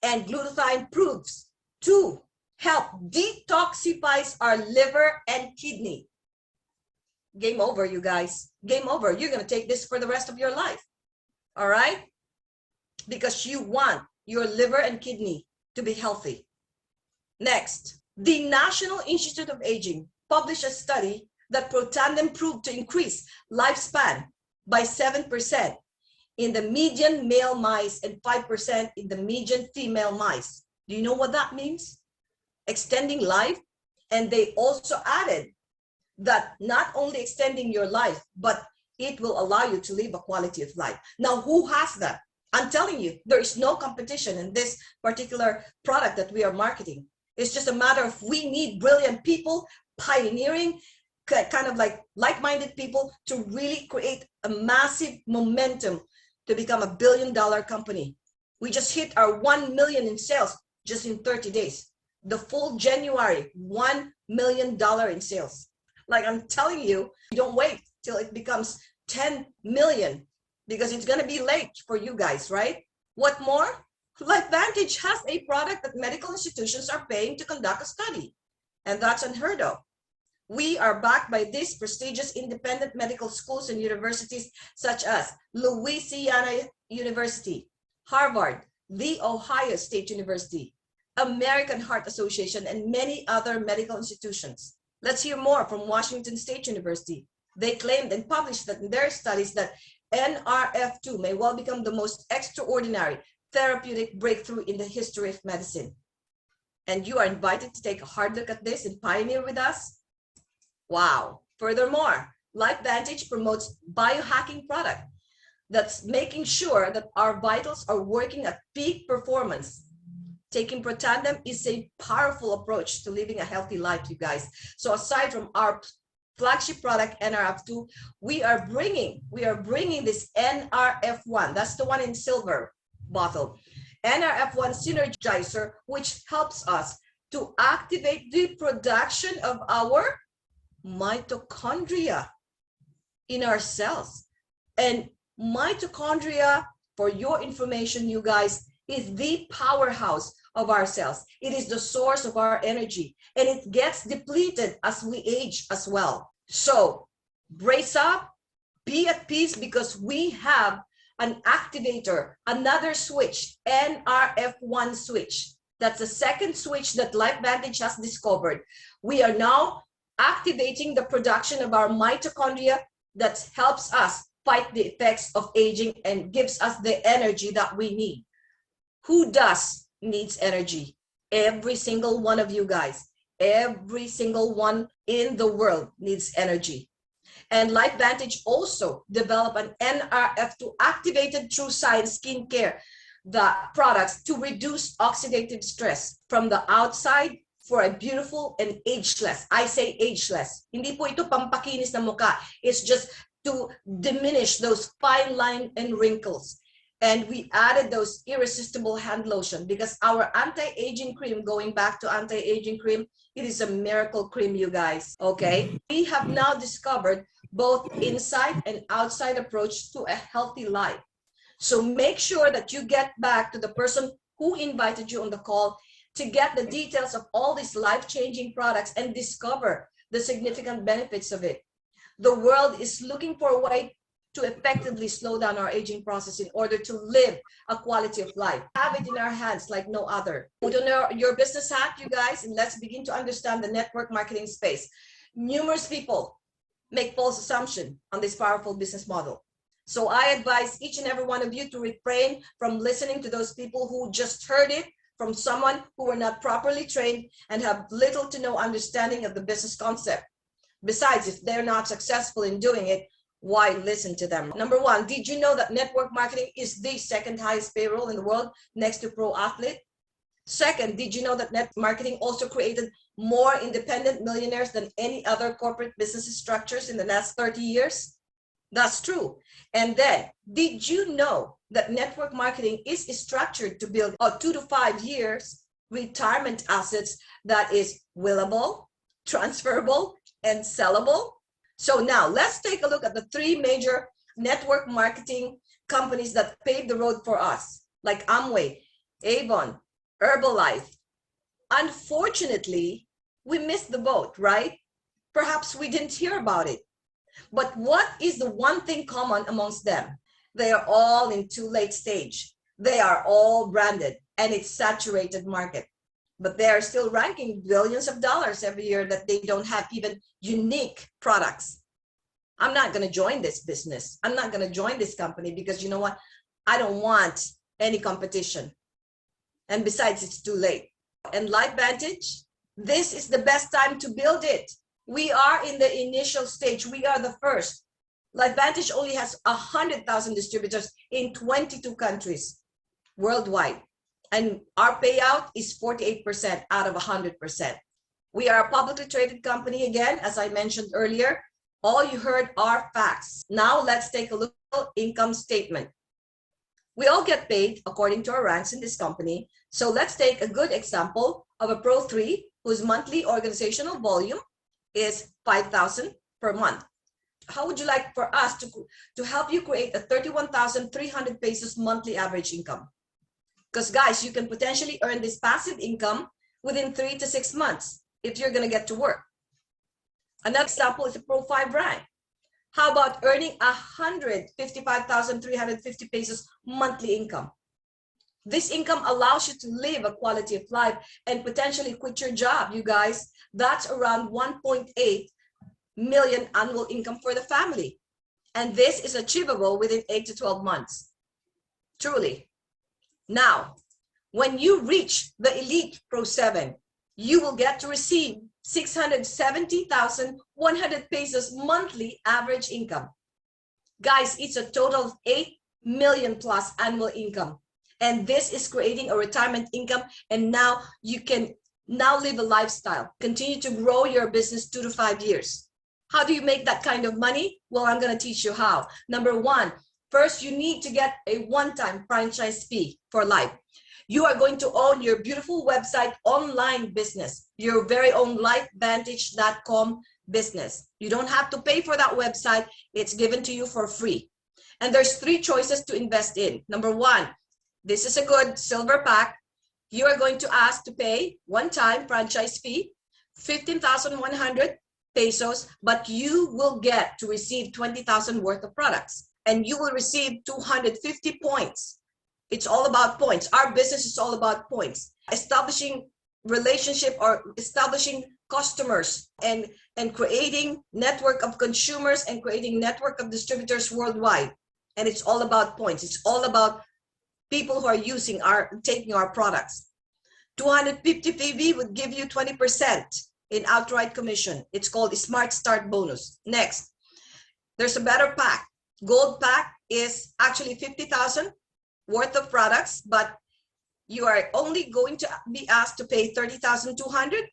And glutathione proves to help detoxify our liver and kidney. Game over, you guys. Game over. You're gonna take this for the rest of your life. All right? Because you want your liver and kidney to be healthy. Next. The National Institute of Aging published a study that Protandim proved to increase lifespan by 7% in the median male mice and 5% in the median female mice. Do you know what that means? Extending life. And they also added that not only extending your life, but it will allow you to live a quality of life. Now, who has that? I'm telling you, there is no competition in this particular product that we are marketing. It's just a matter of we need brilliant people, pioneering, kind of like-minded people to really create a massive momentum to become $1 billion company. We just hit our 1 million in sales just in 30 days. The full January, $1 million in sales. Like I'm telling you, don't wait till it becomes 10 million because it's gonna be late for you guys, right? What more? LifeVantage has a product that medical institutions are paying to conduct a study, and that's unheard of. We are backed by these prestigious independent medical schools and universities such as Louisiana University, Harvard, The Ohio State University, American Heart Association, and many other medical institutions. Let's hear more from Washington State University. They claimed and published that in their studies that NRF2 may well become the most extraordinary therapeutic breakthrough in the history of medicine. And you are invited to take a hard look at this and pioneer with us. Wow. Furthermore, LifeVantage promotes biohacking product that's making sure that our vitals are working at peak performance. Taking Protandim is a powerful approach to living a healthy life, you guys. So aside from our flagship product NRF2, we are bringing this NRF1. That's the one in silver bottle. NRF1 Synergizer, which helps us to activate the production of our mitochondria in our cells. And mitochondria, for your information, you guys, is the powerhouse of our cells. It is the source of our energy, and it gets depleted as we age as well. So brace up, be at peace, because we have an activator, another switch, NRF1 switch. That's the second switch that LifeVantage has discovered. We are now activating the production of our mitochondria that helps us fight the effects of aging and gives us the energy that we need. Who needs energy? Every single one of you guys. Every single one in the world needs energy. And LifeVantage also developed an NRF2 activated through science skincare, the products to reduce oxidative stress from the outside for a beautiful and ageless. I say ageless. Hindi po ito pampakinis ng mukha. It's just to diminish those fine lines and wrinkles. And we added those irresistible hand lotion because our anti-aging cream, going back to anti-aging cream, it is a miracle cream, you guys. Okay, we have now discovered both inside and outside approach to a healthy life. So make sure that you get back to the person who invited you on the call to get the details of all these life-changing products and discover the significant benefits of it. The world is looking for a way to effectively slow down our aging process in order to live a quality of life. Have it in our hands like no other. Put on your business hat, you guys, and let's begin to understand the network marketing space. Numerous people make false assumptions on this powerful business model. So I advise each and every one of you to refrain from listening to those people who just heard it from someone who were not properly trained and have little to no understanding of the business concept. Besides, if they're not successful in doing it, why listen to them? Number one, did you know that network marketing is the second highest payroll in the world next to pro athlete? Second, did you know that network marketing also created more independent millionaires than any other corporate business structures in the last 30 years? That's true. And then, did you know that network marketing is structured to build a 2 to 5 years retirement assets that is willable, transferable, and sellable? So now let's take a look at the 3 major network marketing companies that paved the road for us, like Amway, Avon, Herbalife. Unfortunately, we missed the boat, right? Perhaps we didn't hear about it. But what is the one thing common amongst them? They are all in too late stage. They are all branded, and it's saturated market. But they are still ranking billions of dollars every year that they don't have even unique products. I'm not going to join this business. I'm not going to join this company because you know what? I don't want any competition. And besides, it's too late. And LifeVantage, this is the best time to build it. We are in the initial stage. We are the first. LifeVantage only has 100,000 distributors in 22 countries worldwide. And our payout is 48% out of 100%. We are a publicly traded company again, as I mentioned earlier. All you heard are facts. Now let's take a look at the income statement. We all get paid according to our ranks in this company. So let's take a good example of a Pro 3 whose monthly organizational volume is 5,000 per month. How would you like for us to help you create a 31,300 pesos monthly average income? Because guys, you can potentially earn this passive income within 3 to 6 months if you're going to get to work. Another example is a Pro 5 rank. How about earning 155,350 pesos monthly income? This income allows you to live a quality of life and potentially quit your job, you guys. That's around 1.8 million annual income for the family. And this is achievable within 8 to 12 months. Truly. Now, when you reach the Elite Pro 7, you will get to receive 670,100 pesos monthly average income. Guys, it's a total of 8 million plus annual income. And this is creating a retirement income. And now you can now live a lifestyle, continue to grow your business 2 to 5 years. How do you make that kind of money? Well, I'm going to teach you how. Number one, first, you need to get a one-time franchise fee for life. You are going to own your beautiful website online business, your very own LifeVantage.com business. You don't have to pay for that website. It's given to you for free. And there's 3 choices to invest in. Number one, this is a good silver pack. You are going to ask to pay one-time franchise fee, 15,100 pesos, but you will get to receive 20,000 worth of products, and you will receive 250 points. It's all about points. Our business is all about points. Establishing relationship or establishing customers and creating network of consumers and creating network of distributors worldwide. And it's all about points. It's all about people who are taking our products. 250 PV would give you 20% in outright commission. It's called a Smart Start bonus. Next, there's a better pack. Gold pack is actually 50,000 worth of products, but you are only going to be asked to pay 30,200,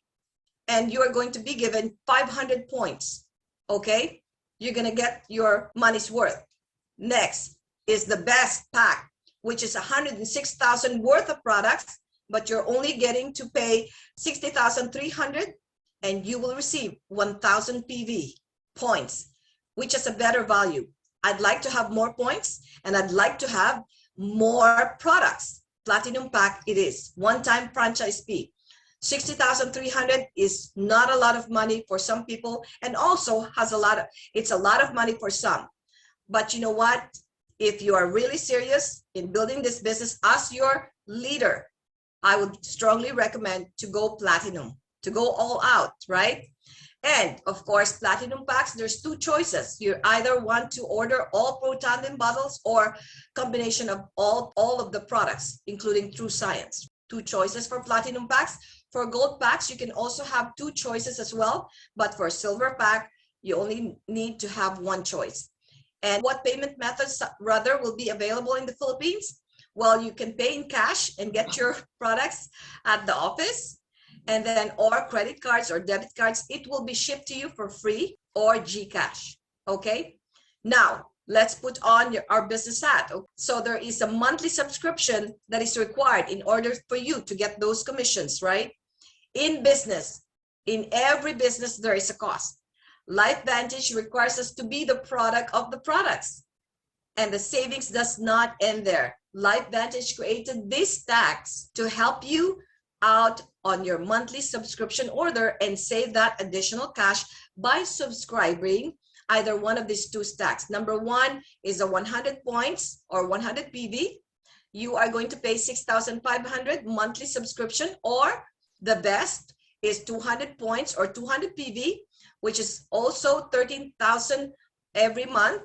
and you are going to be given 500 points. Okay, you're gonna get your money's worth. Next is the best pack, which is 106,000 worth of products, but you're only getting to pay 60,300, and you will receive 1,000 PV points, which is a better value. I'd like to have more points, and I'd like to have more products. Platinum pack it is. One-time franchise fee. 60,300 is not a lot of money for some people, and also it's a lot of money for some. But you know what? If you are really serious in building this business as your leader, I would strongly recommend to go platinum, to go all out, right? And of course, platinum packs, there's 2 choices. You either want to order all Pro Tandem bottles or combination of all of the products, including True Science. 2 choices for platinum packs. For gold packs, you can also have 2 choices as well. But for silver pack, you only need to have 1 choice. And what payment methods rather will be available in the Philippines? Well, you can pay in cash and get your products at the office, and then or credit cards or debit cards. It will be shipped to you for free, or GCash. Okay, now let's put on our business hat. So there is a monthly subscription that is required in order for you to get those commissions, right? In business, in every business, there is a cost. LifeVantage requires us to be the product of the products, and the savings does not end there. LifeVantage created this tax to help you out on your monthly subscription order and save that additional cash by subscribing either one of these 2 stacks. Number one is a 100 points or 100 PV. You are going to pay 6,500 monthly subscription, or the best is 200 points or 200 PV, which is also 13,000 every month.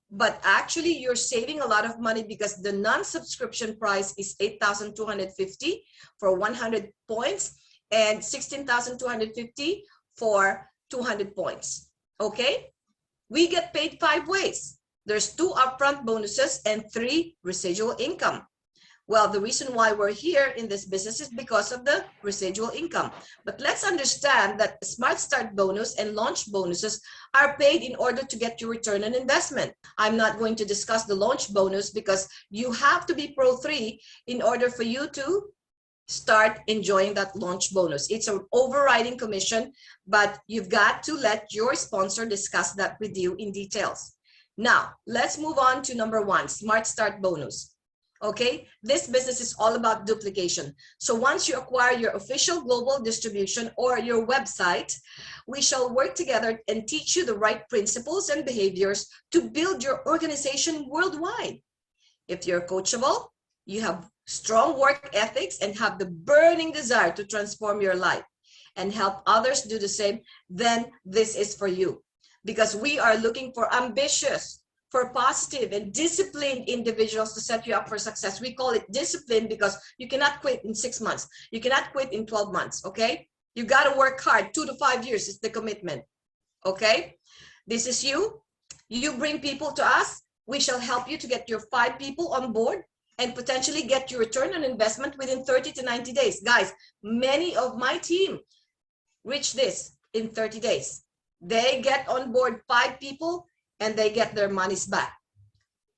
But actually, you're saving a lot of money because the non-subscription price is 8,250 for 100 points and 16,250 for 200 points. Okay? We get paid 5 ways. There's 2 upfront bonuses and 3 residual income. Well, the reason why we're here in this business is because of the residual income. But let's understand that Smart Start bonus and launch bonuses are paid in order to get your return on investment. I'm not going to discuss the launch bonus because you have to be Pro 3 in order for you to start enjoying that launch bonus. It's an overriding commission, but you've got to let your sponsor discuss that with you in details. Now, let's move on to number 1, Smart Start bonus. Okay, this business is all about duplication. So once you acquire your official global distribution or your website, we shall work together and teach you the right principles and behaviors to build your organization worldwide. If you're coachable, you have strong work ethics and have the burning desire to transform your life and help others do the same, then this is for you. Because we are looking for ambitious, for positive and disciplined individuals to set you up for success. We call it discipline because you cannot quit in 6 months. You cannot quit in 12 months, okay? You got to work hard. 2 to 5 years is the commitment, okay? This is you. You bring people to us. We shall help you to get your 5 people on board and potentially get your return on investment within 30 to 90 days. Guys, many of my team reach this in 30 days. They get on board 5 people and they get their monies back.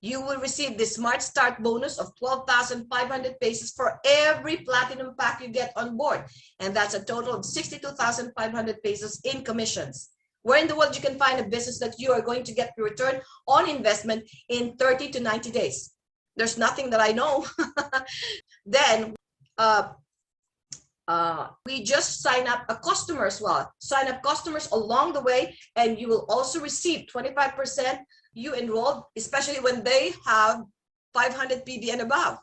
You will receive the Smart Start bonus of 12,500 pesos for every platinum pack you get on board. And that's a total of 62,500 pesos in commissions. Where in the world you can find a business that you are going to get your return on investment in 30 to 90 days? There's nothing that I know. Then, we just sign up a customer as well. Sign up customers along the way, and you will also receive 25% you enrolled, especially when they have 500 PV and above.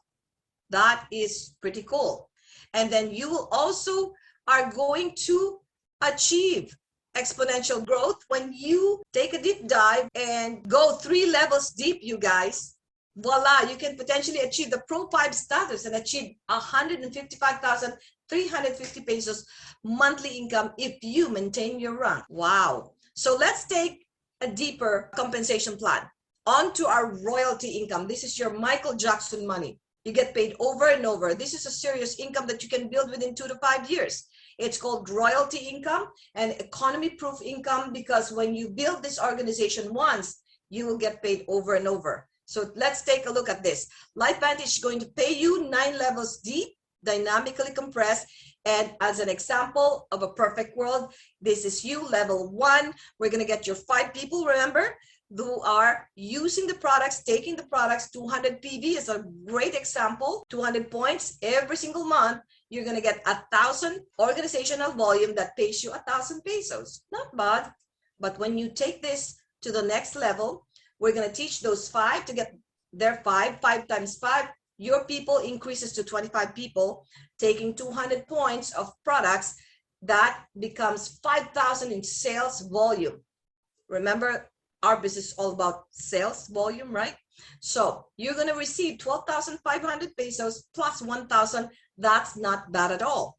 That is pretty cool. And then you will also are going to achieve exponential growth when you take a deep dive and go 3 levels deep, you guys. Voila, you can potentially achieve the Pro 5 status and achieve 155,350 pesos monthly income if you maintain your rank. Wow. So let's take a deeper compensation plan. On to our royalty income. This is your Michael Jackson money. You get paid over and over. This is a serious income that you can build within 2 to 5 years. It's called royalty income and economy-proof income, because when you build this organization once, you will get paid over and over. So let's take a look at this. LifeVantage is going to pay you 9 levels deep, dynamically compressed. And as an example of a perfect world, this is you, level 1. We're going to get your 5 people, remember, who are using the products, taking the products. 200 PV is a great example. 200 points every single month. You're going to get 1,000 organizational volume that pays you 1,000 pesos. Not bad. But when you take this to the next level, we're going to teach those 5 to get their 5 times 5. Your people increases to 25 people, taking 200 points of products. That becomes 5,000 in sales volume. Remember, our business is all about sales volume, right? So you're going to receive 12,500 pesos plus 1,000. That's not bad at all.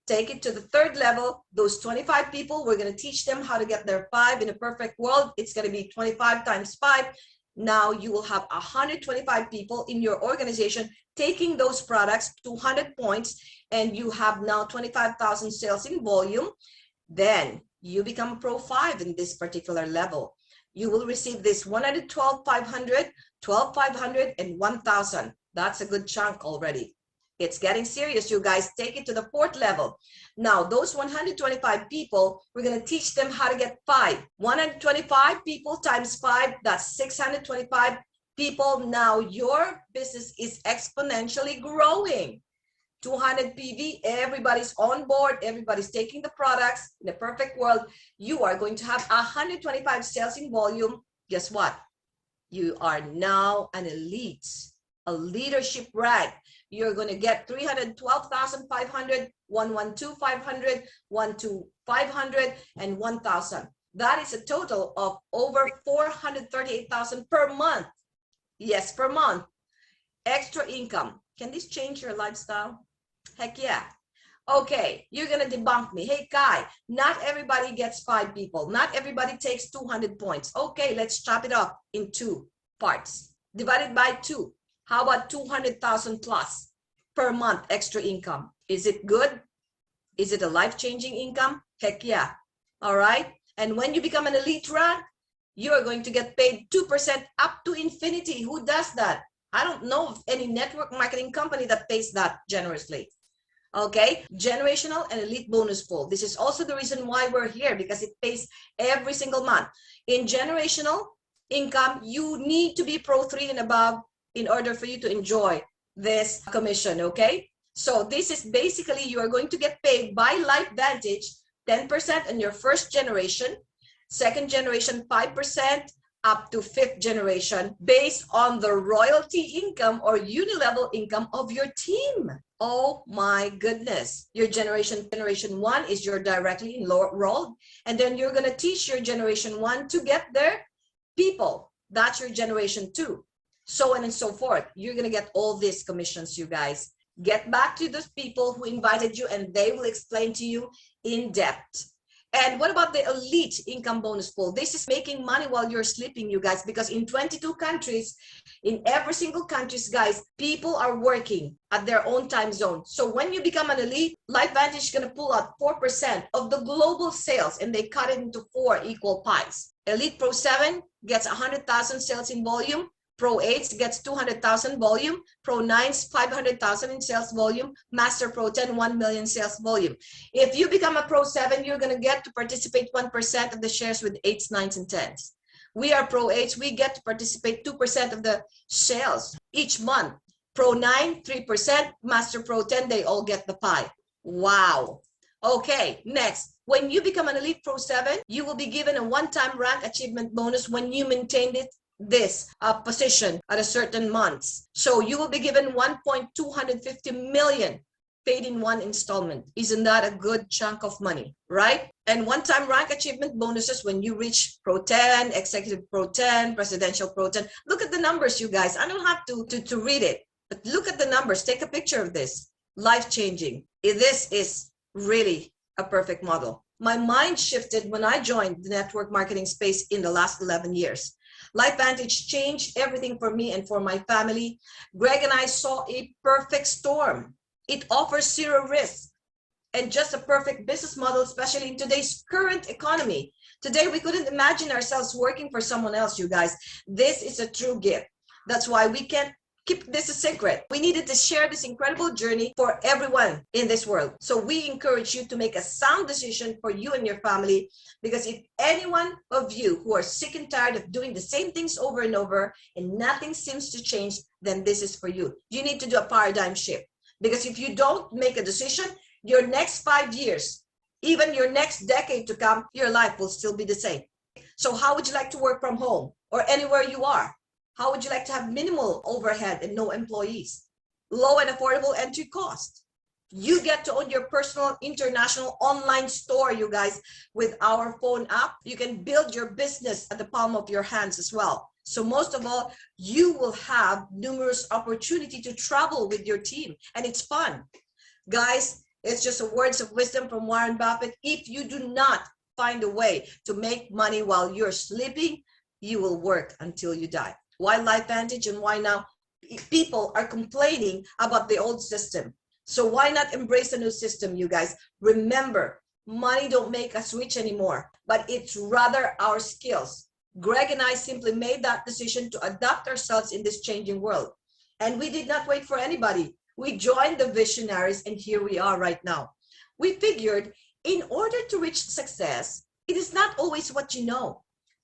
Take it to the 3rd level. Those 25 people, we're going to teach them how to get their 5. In a perfect world, it's going to be 25 times 5. Now you will have 125 people in your organization taking those products, 200 points, and you have now 25,000 sales in volume. Then you become Pro 5 in this particular level. You will receive this 112,500, 12,500, and 1,000. That's a good chunk already. It's getting serious, you guys. Take it to the 4th level. Now, those 125 people, we're going to teach them how to get 5. 125 people times 5, that's 625 people. Now, your business is exponentially growing. 200 PV, everybody's on board, everybody's taking the products. In a perfect world, you are going to have 125 sales in volume. Guess what? You are now an elite, a leadership rank. You're going to get 312,500, 112,500, 12500, and 1,000. That is a total of over 438,000 per month. Yes, per month. Extra income. Can this change your lifestyle? Heck yeah. Okay, you're going to debunk me. Hey, Kai, not everybody gets 5 people. Not everybody takes 200 points. Okay, let's chop it up in 2 parts. Divided by 2. How about 200,000 plus per month extra income? Is it good? Is it a life-changing income? Heck yeah. All right. And when you become an elite rank, you are going to get paid 2% up to infinity. Who does that? I don't know of any network marketing company that pays that generously. Okay, generational and elite bonus pool. This is also the reason why we're here, because it pays every single month. In generational income, you need to be Pro 3 and above in order for you to enjoy this commission, okay? So this is basically, you are going to get paid by LifeVantage 10% on your first generation, second generation 5%, up to fifth generation based on the royalty income or UNI-LEVEL income of your team. Oh my goodness. Your generation 1 is your directly enrolled, and then you're going to teach your generation 1 to get their people. That's your generation 2. So on and so forth. You're going to get all these commissions, you guys. Get back to those people who invited you, and they will explain to you in depth. And what about the elite income bonus pool? This is making money while you're sleeping, you guys, because in 22 countries, in every single country, guys, people are working at their own time zone. So when you become an elite, LifeVantage is going to pull out 4% of the global sales, and they cut it into 4 equal pies. Elite Pro 7 gets 100,000 sales in volume. Pro 8 gets 200,000 volume, Pro 9's 500,000 in sales volume, Master Pro 10, 1 million sales volume. If you become a Pro 7, you're going to get to participate 1% of the shares with 8s, 9s, and 10s. We are Pro 8s, we get to participate 2% of the sales each month. Pro 9, 3%, Master Pro 10, they all get the pie. Wow. Okay, next. When you become an Elite Pro 7, you will be given a one-time rank achievement bonus when you maintain this position at a certain months. So you will be given 1.250 million paid in one installment. Isn't that a good chunk of money, right? And one-time rank achievement bonuses when you reach Pro 10, Executive Pro 10, Presidential Pro 10. Look at the numbers, you guys. I don't have to read it, but look at the numbers. Take a picture of this. Life-changing. This is really a perfect model. My mind shifted when I joined the network marketing space in the last 11 years. LifeVantage changed everything for me and for my family. Greg and I saw a perfect storm. It offers zero risk and just a perfect business model, especially in today's current economy. Today, we couldn't imagine ourselves working for someone else, you guys. This is a true gift. That's why we can't keep this a secret. We needed to share this incredible journey for everyone in this world. So we encourage you to make a sound decision for you and your family, because if any one of you who are sick and tired of doing the same things over and over and nothing seems to change, then this is for you. You need to do a paradigm shift, because if you don't make a decision, your next 5 years, even your next decade to come, your life will still be the same. So how would you like to work from home or anywhere you are? How would you like to have minimal overhead and no employees? Low and affordable entry cost. You get to own your personal international online store, you guys, with our phone app. You can build your business at the palm of your hands as well. So most of all, you will have numerous opportunity to travel with your team, and it's fun. Guys, it's just a words of wisdom from Warren Buffett. If you do not find a way to make money while you're sleeping, you will work until you die. Why LifeVantage and why now? People are complaining about the old system. So why not embrace a new system, you guys? Remember, money don't make us rich anymore, but it's rather our skills. Greg and I simply made that decision to adapt ourselves in this changing world. And we did not wait for anybody. We joined the visionaries, and here we are right now. We figured in order to reach success, it is not always what you know.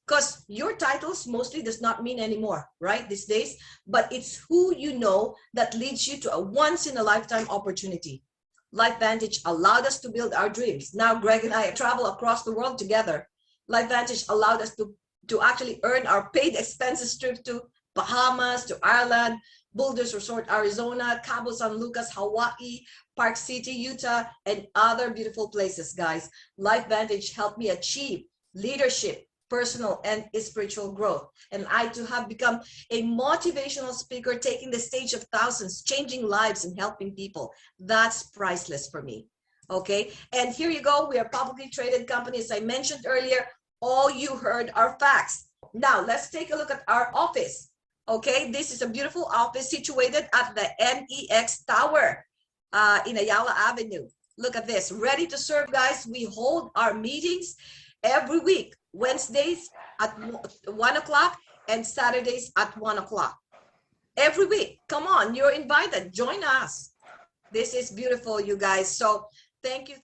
Because your titles mostly does not mean anymore, right, these days, but it's who you know that leads you to a once-in-a-lifetime opportunity. LifeVantage allowed us to build our dreams. Now, Greg and I travel across the world together. LifeVantage allowed us to actually earn our paid expenses trip to Bahamas, to Ireland, Boulders Resort, Arizona, Cabo San Lucas, Hawaii, Park City, Utah, and other beautiful places, guys. LifeVantage helped me achieve leadership, personal and spiritual growth. And I too have become a motivational speaker, taking the stage of thousands, changing lives and helping people. That's priceless for me. Okay. And here you go. We are a publicly traded company. As I mentioned earlier, all you heard are facts. Now let's take a look at our office. Okay. This is a beautiful office situated at the NEX Tower in Ayala Avenue. Look at this. Ready to serve, guys. We hold our meetings every week. Wednesdays at 1 o'clock and Saturdays at 1 o'clock. Every week. Come on, you're invited. Join us. This is beautiful, you guys. So thank you.